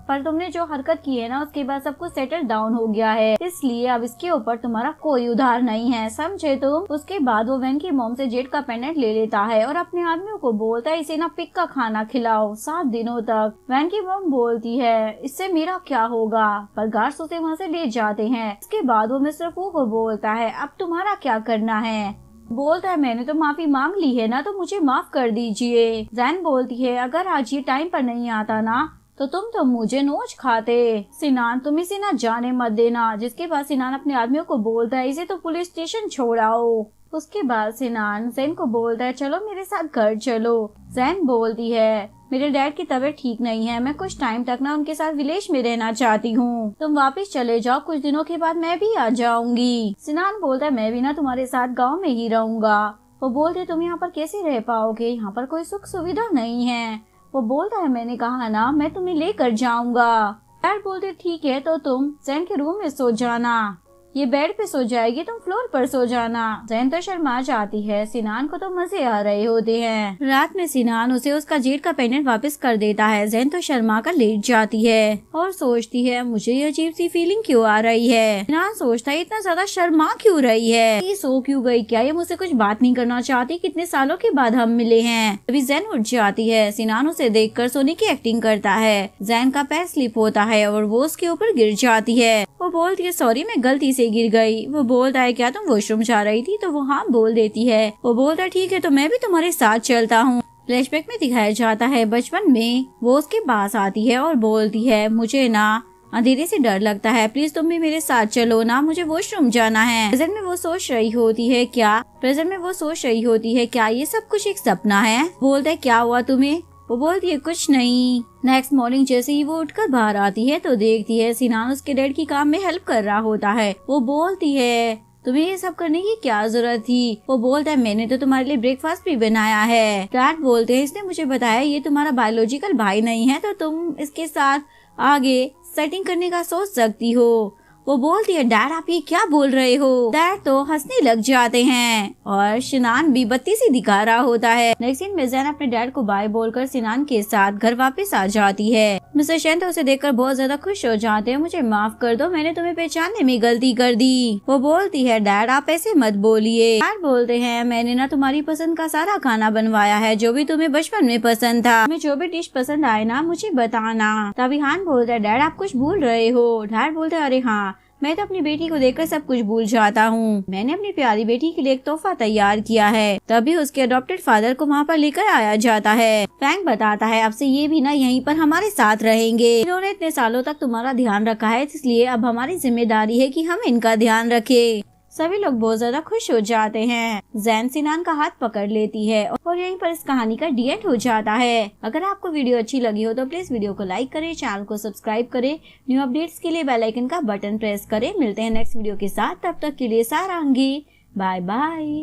पर तुमने जो हरकत की है ना उसके बाद सब कुछ सेटल डाउन हो गया है, इसलिए अब इसके ऊपर तुम्हारा कोई उधार नहीं है, समझे तुम। उसके बाद वो वैन की मॉम से जेड का पेंडेंट ले लेता है और अपने आदमियों को बोलता है इसे ना पिक का खाना खिलाओ 7 दिनों तक। वैन की मॉम बोलती है इससे मेरा क्या होगा, पर गार्ड्स उसे वहाँ से ले जाते हैं। इसके बाद वो मिस्टर फू को बोलता है अब तुम्हारा क्या करना है। बोलता है मैंने तो माफी मांग ली है ना, तो मुझे माफ कर दीजिए। जैन बोलती है अगर आज ये टाइम पर नहीं आता ना तो तुम तो मुझे नोच खाते। सिनान तुम इसे ना जाने मत देना। जिसके बाद सिनान अपने आदमियों को बोलता है इसे तो पुलिस स्टेशन छोड़ाओ। उसके बाद सिनान जैन को बोलता है चलो मेरे साथ घर चलो। जैन बोलती है मेरे डैड की तबीयत ठीक नहीं है, मैं कुछ टाइम तक ना उनके साथ विलेज में रहना चाहती हूँ, तुम वापस चले जाओ, कुछ दिनों के बाद मैं भी आ जाऊंगी। सिनान बोलता है मैं भी ना तुम्हारे साथ गांव में ही रहूंगा। वो बोलते तुम यहाँ पर कैसे रह पाओगे, यहाँ पर कोई सुख सुविधा नहीं है। वो बोलता है मैंने कहा ना मैं तुम्हें लेकर जाऊंगा। डैड बोलते ठीक है तो तुम जैन के रूम में सो जाना, ये बेड पे सो जाएगी, तुम फ्लोर पर सो जाना। जैन तो शर्मा जाती है। सिनान को तो मजे आ रहे होते हैं। रात में सिनान उसे उसका जेड का पेंडेंट वापस कर देता है। जैन तो शर्मा कर लेट जाती है और सोचती है मुझे ये अजीब सी फीलिंग क्यों आ रही है। सिनान सोचता है इतना ज्यादा शर्मा क्यों रही है, ये सो क्यों गई, क्या ये मुझसे कुछ बात नहीं करना चाहती, कितने सालों के बाद हम मिले हैं। अभी जैन उठ जाती है। सिनान उसे देखकर सोने की एक्टिंग करता है। जैन का पैर स्लिप होता है और वो उसके ऊपर गिर जाती है। वो बोलती है सॉरी मैं गलती से गिर गई। वो बोलता है क्या तुम वॉशरूम जा रही थी, तो वो हाँ बोल देती है। वो बोलता है ठीक है तो मैं भी तुम्हारे साथ चलता हूँ। फ्लैशबैक में दिखाया जाता है बचपन में वो उसके पास आती है और बोलती है मुझे ना अंधेरे से डर लगता है, प्लीज तुम भी मेरे साथ चलो ना, मुझे वॉशरूम जाना है। प्रेजेंट में वो सोच रही होती है क्या ये सब कुछ एक सपना है। बोलता है क्या हुआ तुम्हें। वो बोलती है कुछ नहीं। नेक्स्ट मॉर्निंग जैसे ही वो उठकर बाहर आती है तो देखती है सिनान उसके डैड की काम में हेल्प कर रहा होता है। वो बोलती है तुम्हें ये सब करने की क्या जरूरत थी। वो बोलता है मैंने तो तुम्हारे लिए ब्रेकफास्ट भी बनाया है। डैड बोलते हैं इसने मुझे बताया ये तुम्हारा बायोलॉजिकल भाई नहीं है, तो तुम इसके साथ आगे सेटिंग करने का सोच सकती हो। वो बोलती है डैड आप ये क्या बोल रहे हो। डैड तो हंसने लग जाते हैं और सिनान भी बत्ती सी दिखा रहा होता है। नेक्स्ट सीन में जैन अपने डैड को बाय बोलकर सिनान के साथ घर वापस आ जाती है। मिस्टर शेन तो उसे देखकर बहुत ज्यादा खुश हो जाते हैं। मुझे माफ कर दो, मैंने तुम्हें पहचानने में गलती कर दी। वो बोलती है डैड आप ऐसे मत बोलिए। डैड बोलते हैं मैंने ना तुम्हारी पसंद का सारा खाना बनवाया है, जो भी तुम्हें बचपन में पसंद था, तुम्हें जो भी डिश पसंद आए ना मुझे बताना। तभी हान बोलता है डैड आप कुछ भूल रहे हो। डैड बोलते हैं अरे हाँ मैं तो अपनी बेटी को देखकर सब कुछ भूल जाता हूँ। मैंने अपनी प्यारी बेटी के लिए एक तोहफा तैयार किया है। तभी उसके अडॉप्टेड फादर को वहाँ पर लेकर आया जाता है। फ्रैंक बताता है अब से ये भी ना यहीं पर हमारे साथ रहेंगे। इन्होंने इतने सालों तक तुम्हारा ध्यान रखा है, इसलिए अब हमारी जिम्मेदारी है कि हम इनका ध्यान रखें। सभी लोग बहुत ज्यादा खुश हो जाते हैं। जैन सिनान का हाथ पकड़ लेती है और यहीं पर इस कहानी का डी एंड हो जाता है। अगर आपको वीडियो अच्छी लगी हो तो प्लीज वीडियो को लाइक करें, चैनल को सब्सक्राइब करें, न्यू अपडेट्स के लिए बेल आइकन का बटन प्रेस करें। मिलते हैं नेक्स्ट वीडियो के साथ, तब तक के लिए सारांगी बाय बाय।